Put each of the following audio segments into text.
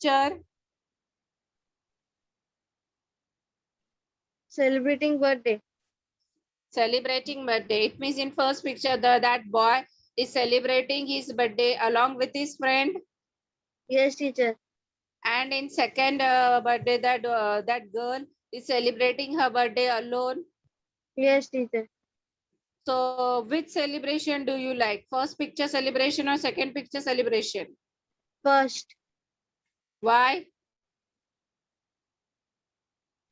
picture? Celebrating birthday. Celebrating birthday. It means in first picture, that boy is celebrating his birthday along with his friend. Yes, teacher. And in second birthday, that girl is celebrating her birthday alone. Yes, teacher. So which celebration do you like? First picture celebration or second picture celebration? First, Why?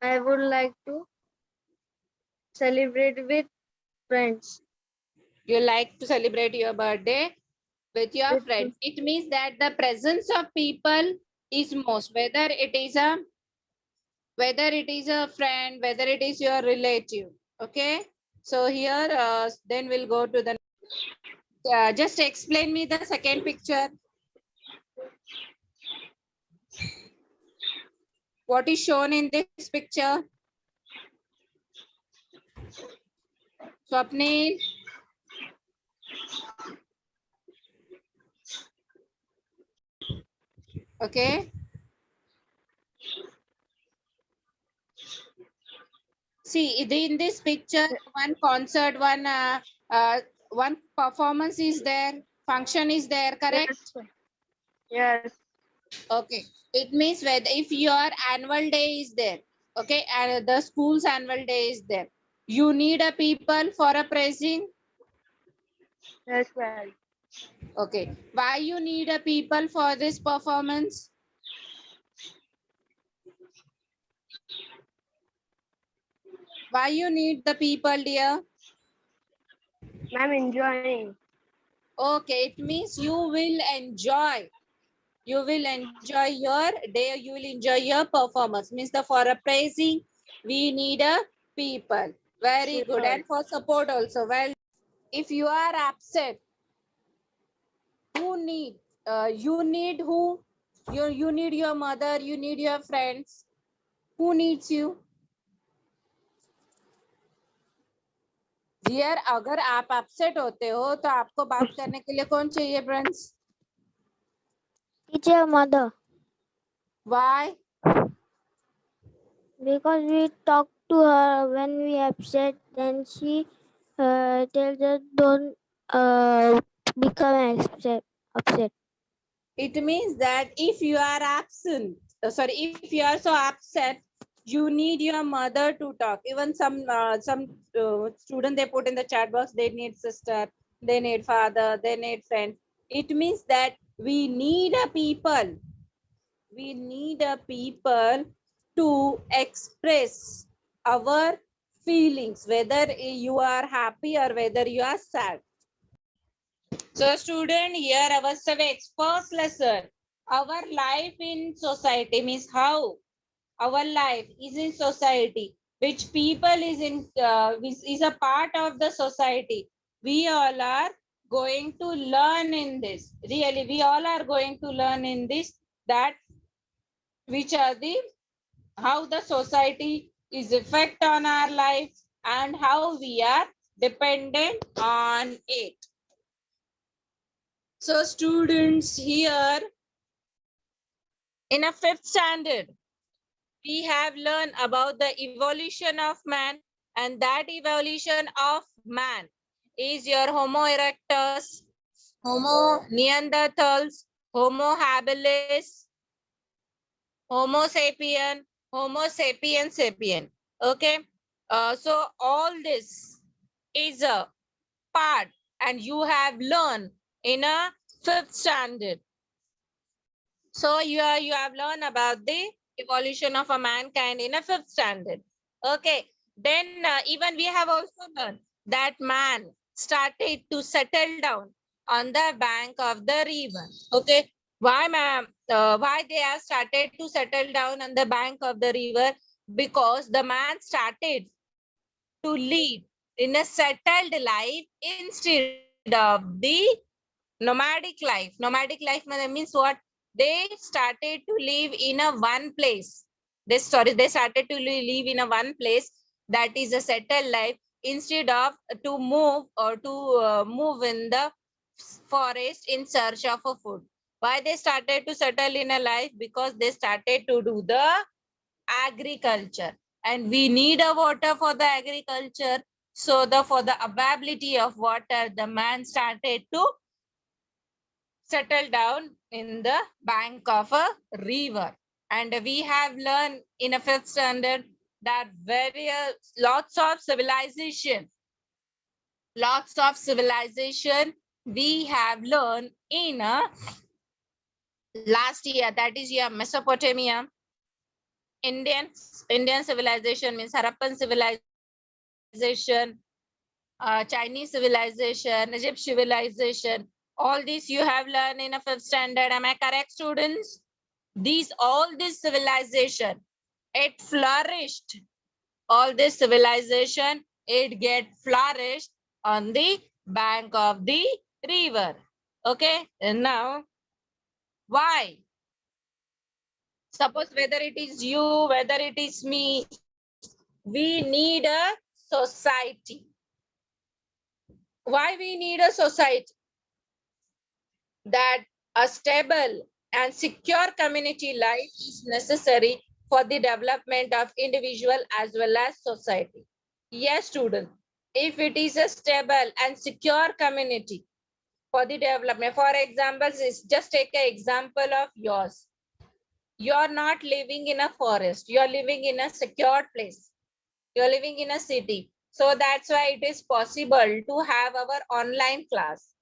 I would like to celebrate with friends. You like to celebrate your birthday with your With friends. It means that the presence of people is most, whether it is a friend, whether it is your relative. Okay. So here, then we'll go to the. Just explain me the second picture. What is shown in this picture? Swapnil. Okay. See, in this picture, one concert, one performance is there, function is there, correct? yes, yes, Okay. It means whether if your annual day is there, okay, and the school's annual day is there, you need a people for a praising. yes, well. Okay. Why you need a people for this performance? Why you need the people, dear? I'm enjoying. Okay, it means you will enjoy. You will enjoy your day. You will enjoy your performance. Means the for a praising, we need a people. Very good. People. And for support also. Well, if you are upset, who need? You need who? You need your mother. You need your friends. Who needs you? Dear अगर आप upset होते हो तो आपको बात करने के लिए कौन चाहिए friends? Teacher, mother. Why? Because we talk to her when we upset, then she tells us don't become upset. It means that if you are absent, if you are so upset, you need your mother to talk. Even some student they put in the chat box, they need sister, they need father, they need friend. It means that we need a people. We need a people to express our feelings, whether you are happy or whether you are sad. So student, here our first lesson. Our life in society means how our life is in society, which people is a part of the society. We all are going to learn in this. Really, we all are going to learn in this, that which are the how the society is effect on our life and how we are dependent on it. So students, here in a fifth standard, we have learned about the evolution of man, and that evolution of man is your Homo erectus, Homo neanderthals, Homo habilis, Homo sapien, Homo sapien sapien. Okay. So all this is a part, and you have learned in a fifth standard. So you have learned about the evolution of a mankind in a fifth standard. Okay. Then even we have also learned that man started to settle down on the bank of the river. Okay. Why, ma'am? Why they have started to settle down on the bank of the river? Because the man started to lead in a settled life instead of the nomadic life. Nomadic life means what? They started to live in a one place. They started to live in a one place, that is a settled life, instead of to move in the forest in search of a food. Why they started to settle in a life? Because they started to do the agriculture, and we need a water for the agriculture. So for the availability of water, the man started to settle down in the bank of a river. And we have learned in a fifth standard that lots of civilization we have learned in a last year, that is your Mesopotamia. Indian civilization means Harappan civilization, Chinese civilization, Egypt civilization. All these you have learned in a fifth standard. Am I correct, students? All this civilization, it flourished. All this civilization, it get flourished on the bank of the river. Okay, and now why? Suppose whether it is you, whether it is me, we need a society. Why we need a society? That a stable and secure community life is necessary for the development of individual as well as society. Yes, student. If it is a stable and secure community for the development, for example, just take an example of yours. You are not living in a forest. You are living in a secured place. You are living in a city. So that's why it is possible to have our online class.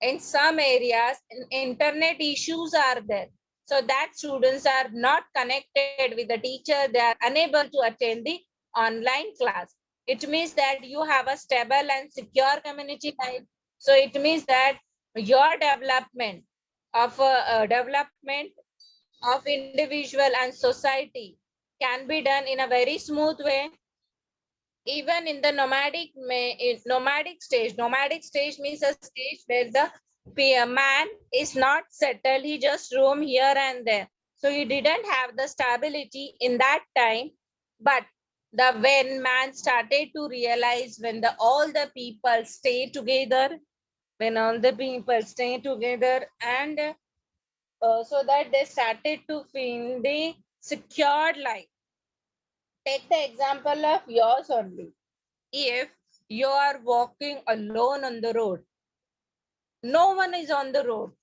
In some areas, internet issues are there. So that students are not connected with the teacher. They are unable to attend the online class. It means that you have a stable and secure community life. So it means that your development of individual and society can be done in a very smooth way. Even in the nomadic stage means a stage where the man is not settled, he just roam here and there, so he didn't have the stability in that time. But when man started to realize, when all the people stay together, and so that they started to feel the secured life. Take the example of yours only. If you are walking alone on the road, no one is on the road,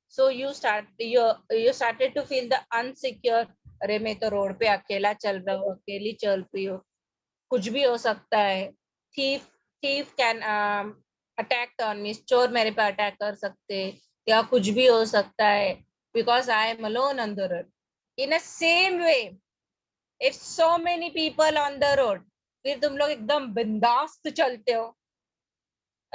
so you started to feel the unsecure. अरे मैं तो road पे अकेला चल रहा हूँ, अकेली चल रही हूँ, कुछ भी हो सकता है. thief can attack on me, चोर मेरे पे अटैक कर सकते, या कुछ भी हो सकता है, because I am alone on the road. In a same way, if so many people on the road, फिर तुम लोग एकदम बिंदास चलते हो.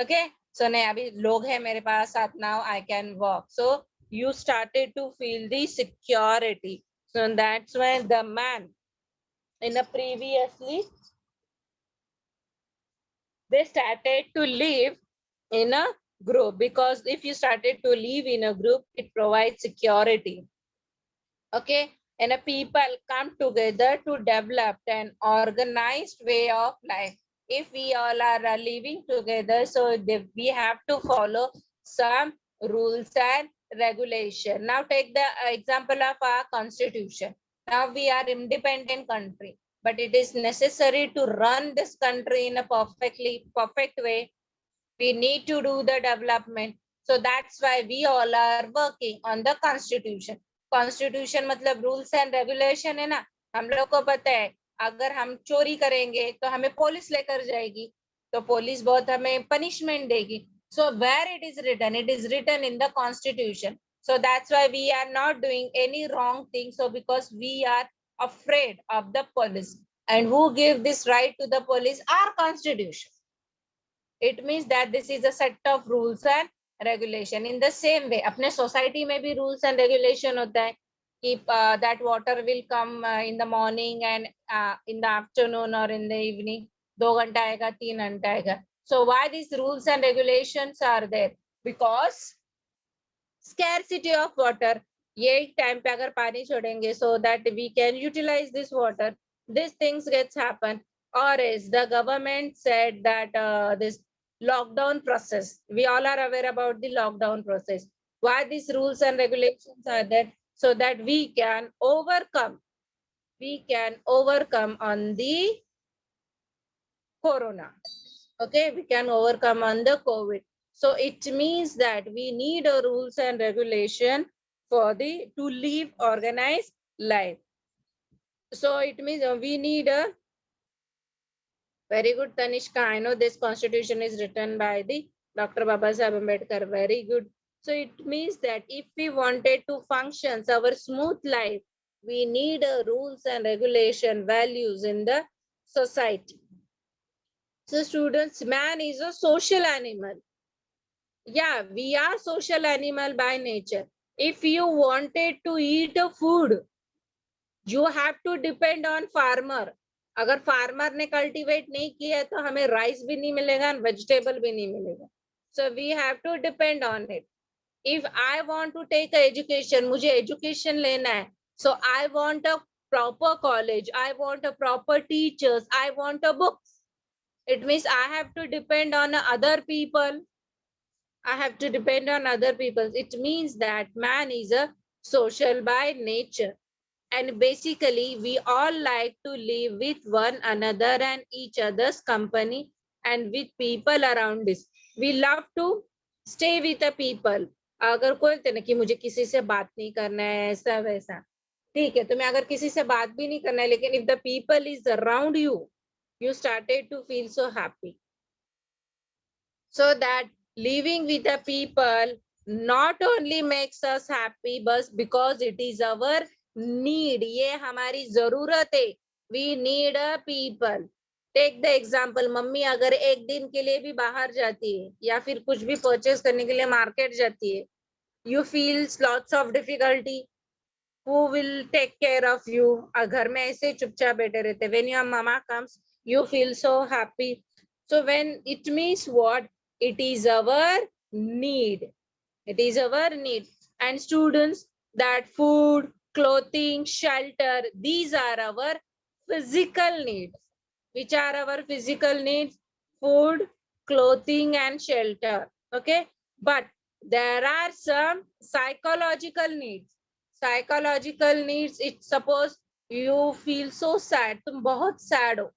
Okay, so नहीं अभी लोग हैं मेरे पास साथ, now I can walk. So you started to feel the security. So that's why the man in a previously they started to live in a group, because if you started to live in a group, it provides security. Okay, and a people come together to develop an organized way of life. If we all are living together, so we have to follow some rules and regulation. Now take the example of our constitution. Now we are independent country, but it is necessary to run this country in a perfect way. We need to do the development. So that's why we all are working on the constitution. Constitution मतलब rules and regulation है ना. हम लोग को पता है अगर हम चोरी करेंगे तो हमें पुलिस लेकर जाएगी, तो पुलिस बहुत हमें पनिशमेंट देगी. So where it is written in the constitution. So that's why we are not doing any wrong thing. So because we are afraid of the police, and who gave this right to the police? Our constitution. It means that this is a set of rules and regulation. In the same way, अपने society में भी rules and regulation होता है कि that water will come in the morning and in the afternoon or in the evening. 2 घंटा आएगा, 3 घंटा आएगा. So why these rules and regulations are there? Because scarcity of water. ये time पे अगर पानी छोड़ेंगे, so that we can utilize this water, these things gets happen. Or is the government said that this lockdown process, we all are aware about the lockdown process. Why these rules and regulations are there? So that we can overcome on the corona. Okay, we can overcome on the COVID. So it means that we need a rules and regulation for the to live organized life. So it means we need a very good, Tanishka. I know this constitution is written by the Dr. Babasaheb Ambedkar. Very good. So it means that if we wanted to function our smooth life, we need a rules and regulation values in the society. So students, man is a social animal. Yeah, we are social animal by nature. If you wanted to eat a food, you have to depend on farmer. अगर farmer ने cultivate नहीं किया है तो हमें rice भी नहीं मिलेगा और वेजिटेबल भी नहीं मिलेगा. So we have to depend on it. If I want to take a education, मुझे education लेना है, so I want a proper college, I want a proper teachers, I want a books. It means I have to depend on other people. I have to depend on other people. It means that man is a social by nature. And basically, we all like to live with one another and each other's company and with people around us. We love to stay with the people. अगर कोई कहते ना कि मुझे किसी से बात नहीं करना है ऐसा वैसा, ठीक है, तुम्हें अगर किसी से बात भी नहीं करना है, लेकिन if the people is around you, you started to feel so happy. So that living with the people not only makes us happy, but because it is our need. ये हमारी जरूरत है. We need a people. Take the example, mummy अगर एक दिन के लिए भी बाहर जाती है या फिर कुछ भी परचेस करने के लिए मार्केट जाती है, you feel lots of difficulty. Who will take care of you? घर में ऐसे चुपचाप बैठे रहते. When your mama comes, you feel so happy. So when it means what? It is our need. It is our need. And students, that food, clothing, shelter, these are our physical needs. Which are our physical needs? Food, clothing, and shelter. Okay. But there are some psychological needs. Psychological needs, it suppose you feel so sad. तुम बहुत sad हो.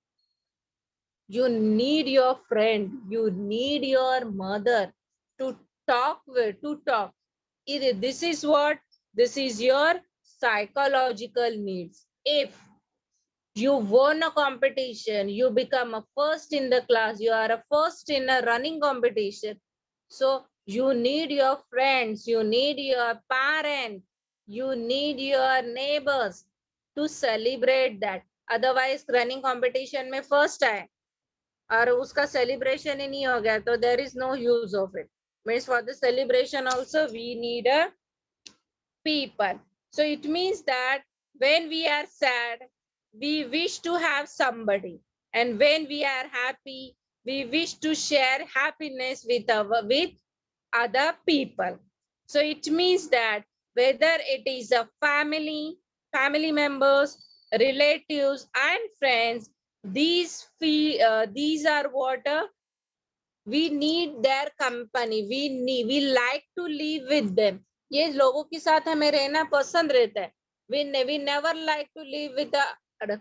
You need your friend, you need your mother to talk with, to talk. This is what? This is your psychological needs. If you won a competition, you become a first in the class, you are a first in a running competition. So you need your friends, you need your parents, you need your neighbors to celebrate that. Otherwise, running competition में first आए और उसका celebration ही नहीं हो गया तो there is no use of it. Means for the celebration also we need a people. So it means that when we are sad, we wish to have somebody, and when we are happy, we wish to share happiness with other people. So it means that whether it is a family members, relatives, and friends, these are what we need their company. We like to live with them. ये लोगों के साथ हमें रहना पसंद रहता है. We never like to live with a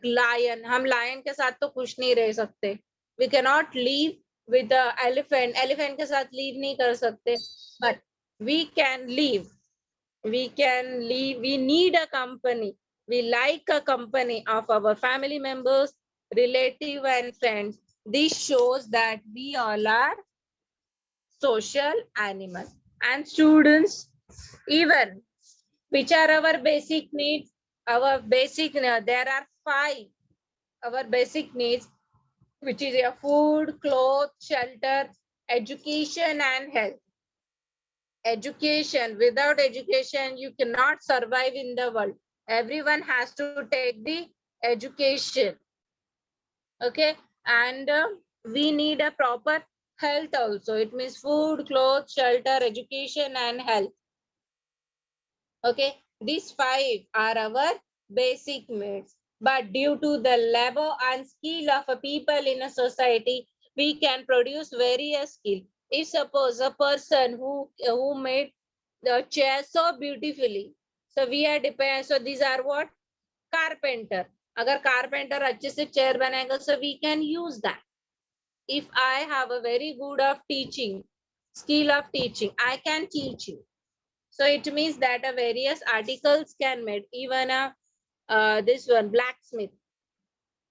lion. हम lion के साथ तो खुश नहीं रह सकते. We cannot live with the elephant. Elephant के साथ live नहीं कर सकते. But we can live. We need a company. We like a company of our family members, relative, and friends. This shows that we all are social animals. And students, even which are our basic needs? Our basic, there are 5. Our basic needs, which is your food, clothes, shelter, education, and health. Education. Without education, you cannot survive in the world. Everyone has to take the education. Okay. And we need a proper health also. It means food, clothes, shelter, education, and health. Okay. These 5 are our basic needs. But due to the labor and skill of a people in a society, we can produce various skills. If suppose a person who made the chair so beautifully. So we are depend. So these are what? Carpenter. अगर carpenter अच्छे से chair बनाएगा, so we can use that. If I have a very good of teaching, skill of teaching, I can teach you. So it means that a various articles can make, even a this one blacksmith.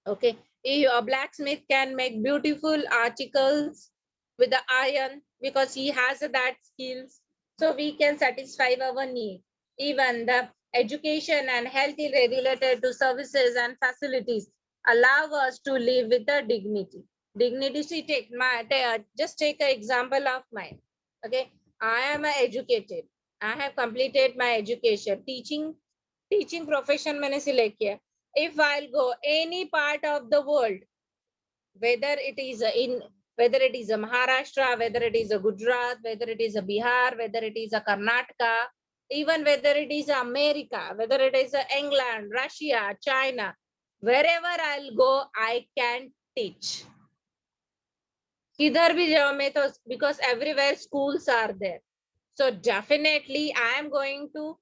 Okay, a blacksmith can make beautiful articles with the iron because he has that skills. So we can satisfy our need. Even the education and health related to services and facilities allow us to live with the dignity. Dignity. See, just take an example of mine. Okay, I am educated. I have completed my education. Teaching profession मैंने select किया. If I'll go any part of the world, whether it is a Maharashtra, whether it is a Gujarat, whether it is a Bihar, whether it is a Karnataka, even whether it is America, whether it is England, Russia, China, wherever I'll go, I can teach. किधर भी जाओ मैं तो, because everywhere schools are there. So definitely I am going to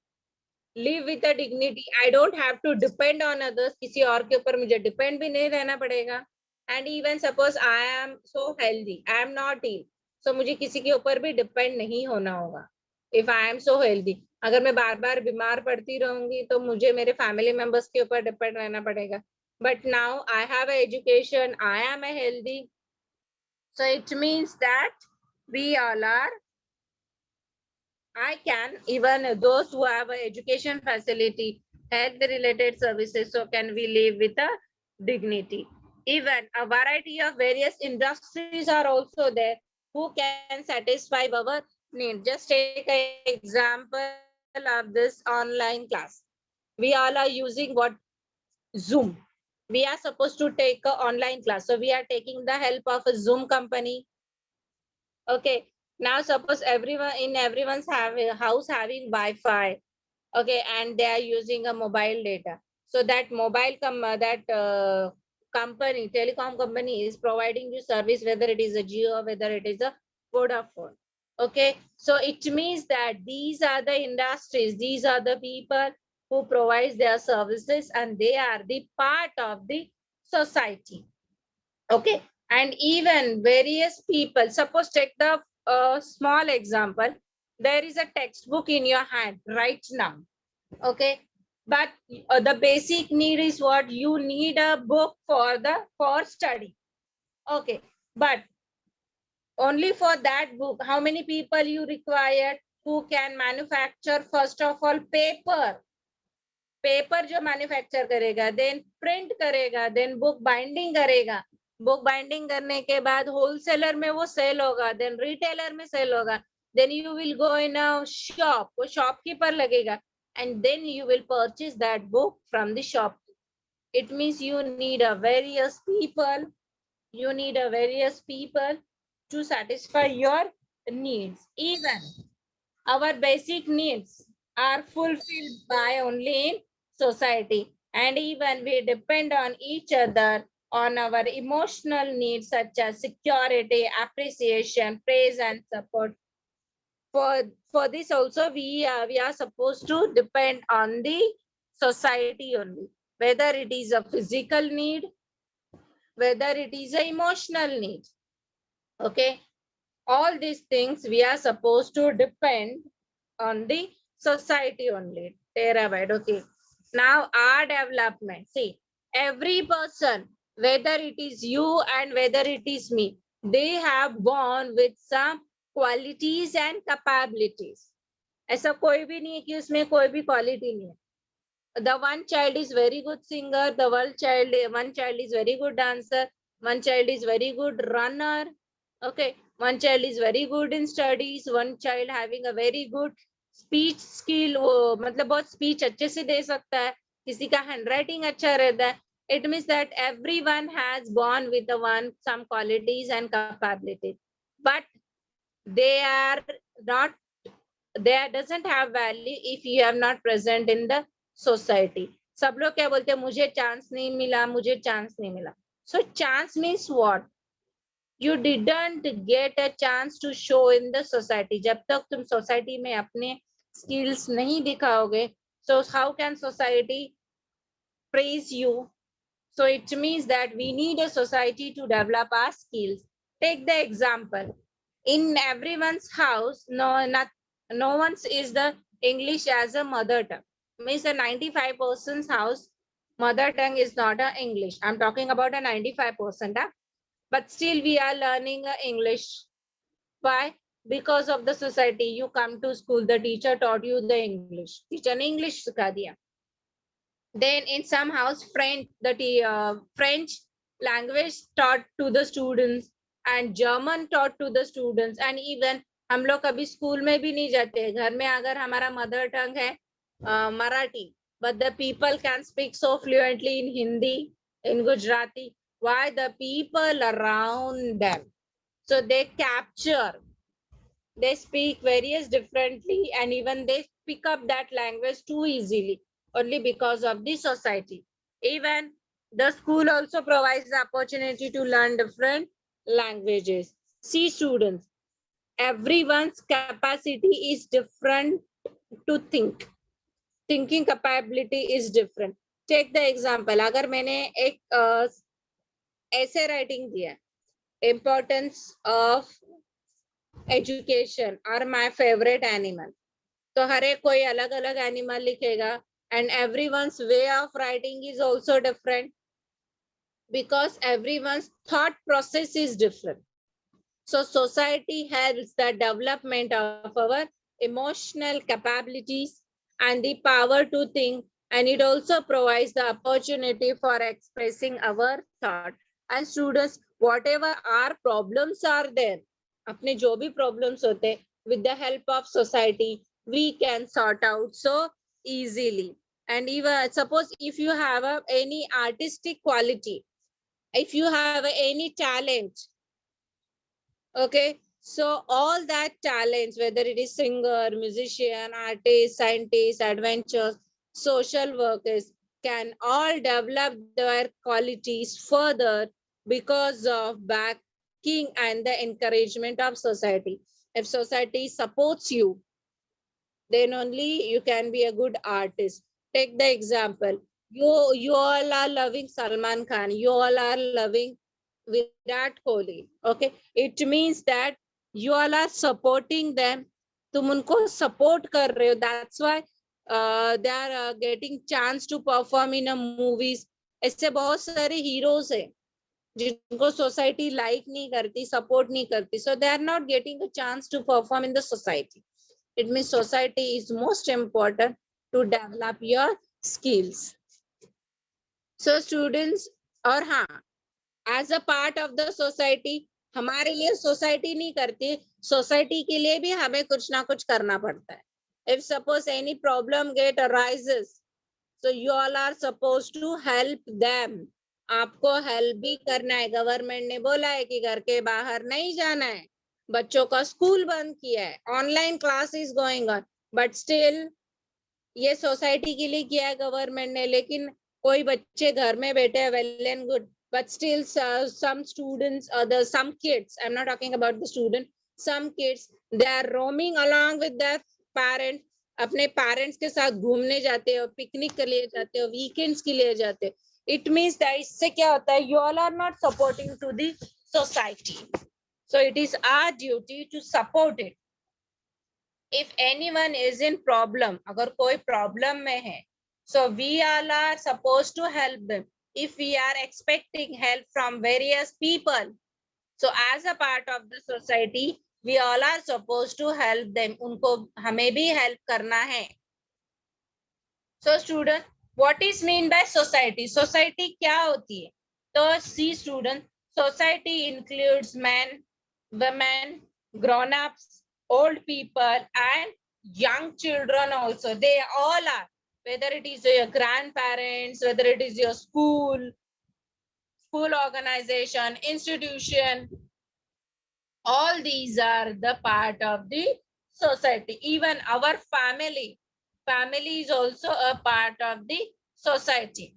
live with a dignity. I don't have to depend on others. किसी और के ऊपर मुझे depend भी नहीं रहना पड़ेगा. And even suppose I am so healthy, I am not ill, so मुझे किसी के ऊपर भी depend नहीं होना होगा. If I am so healthy, अगर मैं बार बार बीमार पड़ती रहूंगी तो मुझे मेरे family members के ऊपर depend रहना पड़ेगा. But now I have an education, I am a healthy, so it means that we all are. I can, even those who have an education facility, health related services, so can we live with a dignity. Even a variety of various industries are also there who can satisfy our need. Just take an example of this online class. We all are using what? Zoom. We are supposed to take an online class. So we are taking the help of a Zoom company. Okay. Now suppose everyone's house having Wi-Fi, okay, and they are using a mobile data. So that company, telecom company is providing you service, whether it is a Jio, whether it is a Vodafone. Okay, so it means that these are the industries, these are the people who provide their services, and they are the part of the society. Okay, and even various people, suppose take the small example, there is a textbook in your hand right now. Okay, but the basic need is what? You need a book for study. Okay, but only for that book, how many people you require who can manufacture first of all paper जो manufacture करेगा, then print करेगा, then book binding करेगा, book binding करने के बाद wholesaler में वो sale होगा, देन रिटेलर में सेल होगा, then you will go in a shop, वो शॉपकीपर लगेगा, and then you will purchase that book from the shop. It means you need a various people to satisfy your needs. Even our basic needs are fulfilled by only in society, and even we depend on each other on our emotional needs such as security, appreciation, praise, and support. For this also we are supposed to depend on the society only, whether it is a physical need, whether it is a emotional need. Okay, all these things we are supposed to depend on the society only. Terabyte. Okay, now our development. See, every person, whether it is you and whether it is me, they have born with some qualities and capabilities. ऐसा कोई भी नहीं है कि उसमें कोई भी quality नहीं है. The one child is very good singer, the one child is very good dancer, one child is very good runner. Okay, one child is very good in studies, one child having a very good speech skill, वो मतलब बहुत speech अच्छे से दे सकता है, किसी का handwriting अच्छा रहता है. It means that everyone has born with some qualities and capabilities, but they are not, they doesn't have value if you are not present in the society. सब लोग क्या बोलते हैं, मुझे chance नहीं मिला, मुझे chance नहीं मिला. So chance means what? You didn't get a chance to show in the society. जब तक तुम society में अपने skills नहीं दिखाओगे, so how can society praise you? So it means that we need a society to develop our skills. Take the example. In everyone's house, no one's is the English as a mother tongue. Means the 95% house, mother tongue is not a English. I'm talking about a 95%. But still we are learning English. Why? Because of the society. You come to school, the teacher taught you the English. Teacher ने English सिखा दिया. Then in some house, French language taught to the students and German taught to the students, and even हम लोग कभी school में भी नहीं जाते, घर में अगर हमारा मदर टंग है Marathi, but the people can speak so fluently in Hindi, in Gujarati. Why? The people around them, so they capture, they speak various differently, and even they pick up that language too easily only because of the society. Even the school also provides the opportunity to learn different languages. See students, everyone's capacity is different to think. Thinking capability is different. Take the example, अगर मैंने एक essay writing दिया, importance of education are my favorite animal. तो हर एक कोई अलग अलग animal लिखेगा, and everyone's way of writing is also different because everyone's thought process is different. So society helps the development of our emotional capabilities and the power to think, and it also provides the opportunity for expressing our thought. And students, whatever our problems are there, अपने जो भी problems होते, with the help of society, we can sort out so easily. And even suppose if you have any artistic quality, if you have any talent, okay, so all that talents, whether it is singer, musician, artist, scientist, adventurers, social workers, can all develop their qualities further because of backing and the encouragement of society. If society supports you, then only you can be a good artist. Take the example, you all are loving Salman Khan, you all are loving Virat Kohli, okay, it means that you all are supporting them, तुम उनको support कर रहे हो, that's why they are getting chance to perform in a movies. ऐसे बहुत सारे heroes हैं जिनको society like नहीं करती, support नहीं करती, so they are not getting a chance to perform in the society. It means society is most important to develop your skills. So students, और हाँ, as a part of the society, हमारे लिए society नहीं करती, society के लिए भी हमें कुछ ना कुछ करना पड़ता है. If suppose any problem get arises, so you all are supposed to help them. आपको हेल्प भी करना है. गवर्नमेंट ने बोला है कि घर के बाहर नहीं जाना है, बच्चों का स्कूल बंद किया है, online class is going on, but still ये सोसाइटी के लिए किया है गवर्नमेंट ने, लेकिन कोई बच्चे घर में बैठे हैं, well and good, but still some students or some kids, I'm not talking about the student, some kids, they are roaming along with their parents, अपने पेरेंट्स के साथ घूमने जाते हो, पिकनिक के लिए जाते हो, वीकेंड्स के लिए जाते हो. It means that इससे क्या होता है, you all are not supporting to the society, so it is our duty to support it. If anyone is in problem, अगर कोई problem में है, so we all are supposed to help them. If we are expecting help from various people, so as a part of the society, we all are supposed to help them. उनको हमें भी help करना है. So student, what is mean by society? Society क्या होती है? तो see student, society includes men, women, grown-ups, old people, and young children also. They all are, whether it is your grandparents, whether it is your school organization, institution, all these are the part of the society. Even our family is also a part of the society.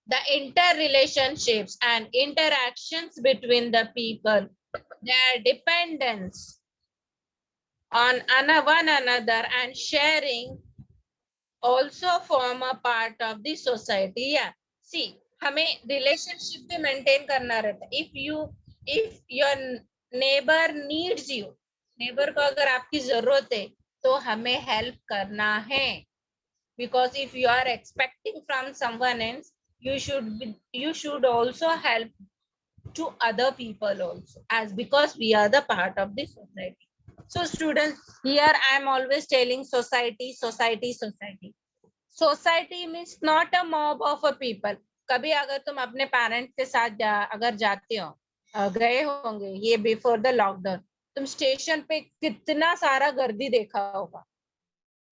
The interrelationships and interactions between the people, their dependence on one another and sharing also form a part of the society. Yeah, see, हमें relationship भी maintain करना रहता है. If your neighbor needs you, neighbor को अगर आपकी जरूरत है तो हमें help करना है. Because if you are expecting from someone else, you should also help to other people also, as because we are the part of the society. So students, here I am always telling society, society, society. Society means not a mob of a people. कभी अगर तुम अपने parents के साथ अगर जाते हो, गए होंगे ये बिफोर द लॉकडाउन, तुम स्टेशन पे कितना सारा गर्दी देखा होगा,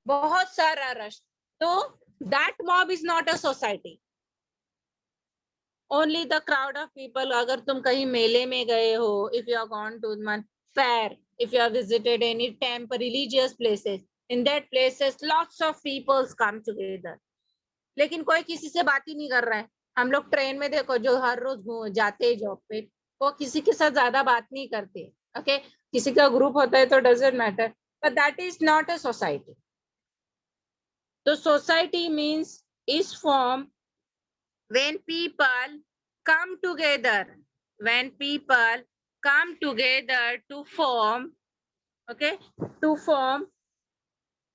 बहुत सारा रश. तो that mob is not a society. Only the crowd of people. अगर तुम कहीं मेले में गए हो, if you have gone to one fair, if you have visited any temple, religious places, in that places lots of people come together. लेकिन कोई किसी से बात ही नहीं कर रहा है. हम लोग ट्रेन में देखो जो हर रोज जाते हैं जॉब पे, वो किसी के साथ ज्यादा बात नहीं करते. ओके, किसी का ग्रुप होता है तो doesn't matter, but that is not a society. तो society means is form when people come together, when people come together to form, okay, to form,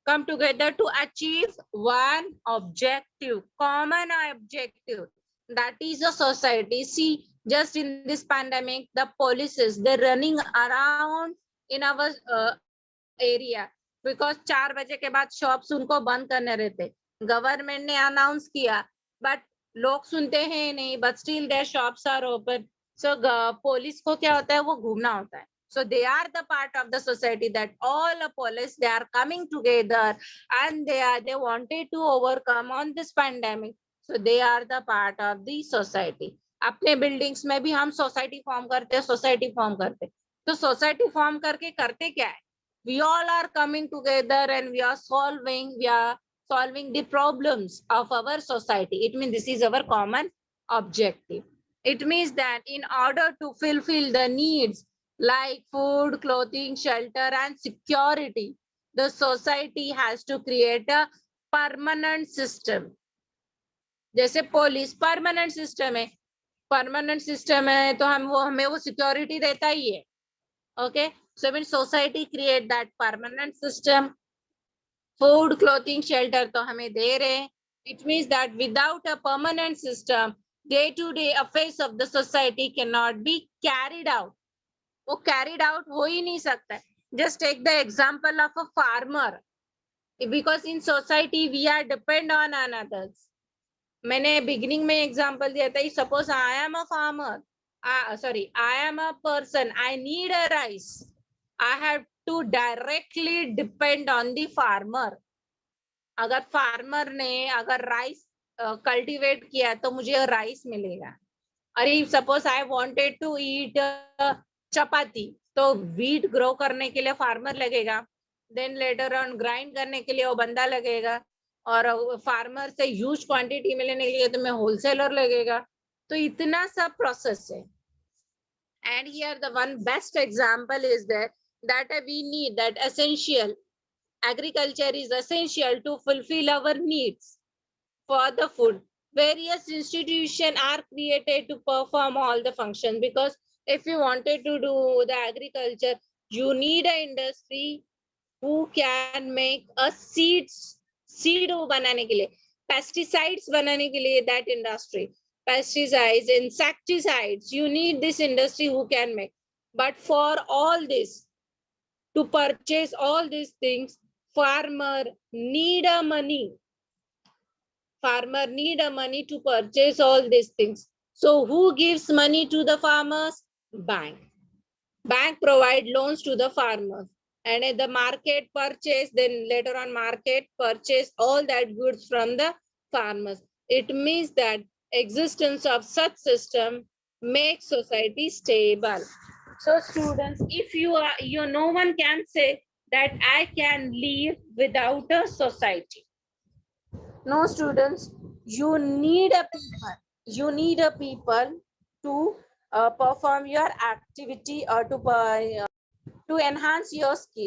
come together to achieve one objective, common objective, that is a society. See, just in this pandemic, the policies, they're running around in our area, because 4 बजे के बाद shops उनको बंद करने रहते. Government ने announce किया, but लोग सुनते हैं नहीं, but still there shops are open. So police को क्या होता है, वो घूमना होता है. So they are the part of the society, that all the police, they are coming together and they wanted to overcome on this pandemic. So they are the part of the society. अपने buildings में भी हम society form करते हैं, society form करते हैं. तो society form करके करते क्या है, we all are coming together and we are solving the problems of our society. It means this is our common objective. It means that in order to fulfill the needs like food, clothing, shelter, and security, the society has to create a permanent system. जैसे police permanent system है, permanent system है तो हमें वो security देता ही है. Okay, so when society create that permanent system, food, clothing, shelter तो हमें दे रहे. It means that without a permanent system, day-to-day affairs of the society cannot be carried out. वो carried out हो ही नहीं सकता. Just take the example of a farmer. Because in society we are depend on another. मैंने beginning में example दिया था. Suppose I am a farmer. I am a person. I need a rice. I have to directly depend on the farmer. अगर farmer ने अगर rice cultivate किया तो मुझे राइस मिलेगा. अरे suppose I wanted to eat chapati, तो व्हीट ग्रो करने के लिए फार्मर लगेगा, देन लेटर ऑन ग्राइंड करने के लिए वो बंदा लगेगा, और फार्मर से ह्यूज क्वांटिटी में लेने के लिए तो मैं होलसेलर लगेगा. तो इतना सब प्रोसेस है. And here the one best example is that we need that essential. Agriculture is essential to fulfill our needs for the food. Various institutions are created to perform all the functions, because if you wanted to do the agriculture, you need an industry who can make a seed बनाने के लिए, pesticides बनाने के लिए, that industry. Pesticides, insecticides, you need this industry who can make. But for all this, to purchase all these things, farmer need a money. Farmer need a money to purchase all these things. So who gives money to the farmers? Bank. Bank provide loans to the farmers. And at the market purchase, then later on market purchase all that goods from the farmers. It means that existence of such system makes society stable. So students, if no one can say that I can live without a society. No students, you need a people to perform your activity or to enhance your skill.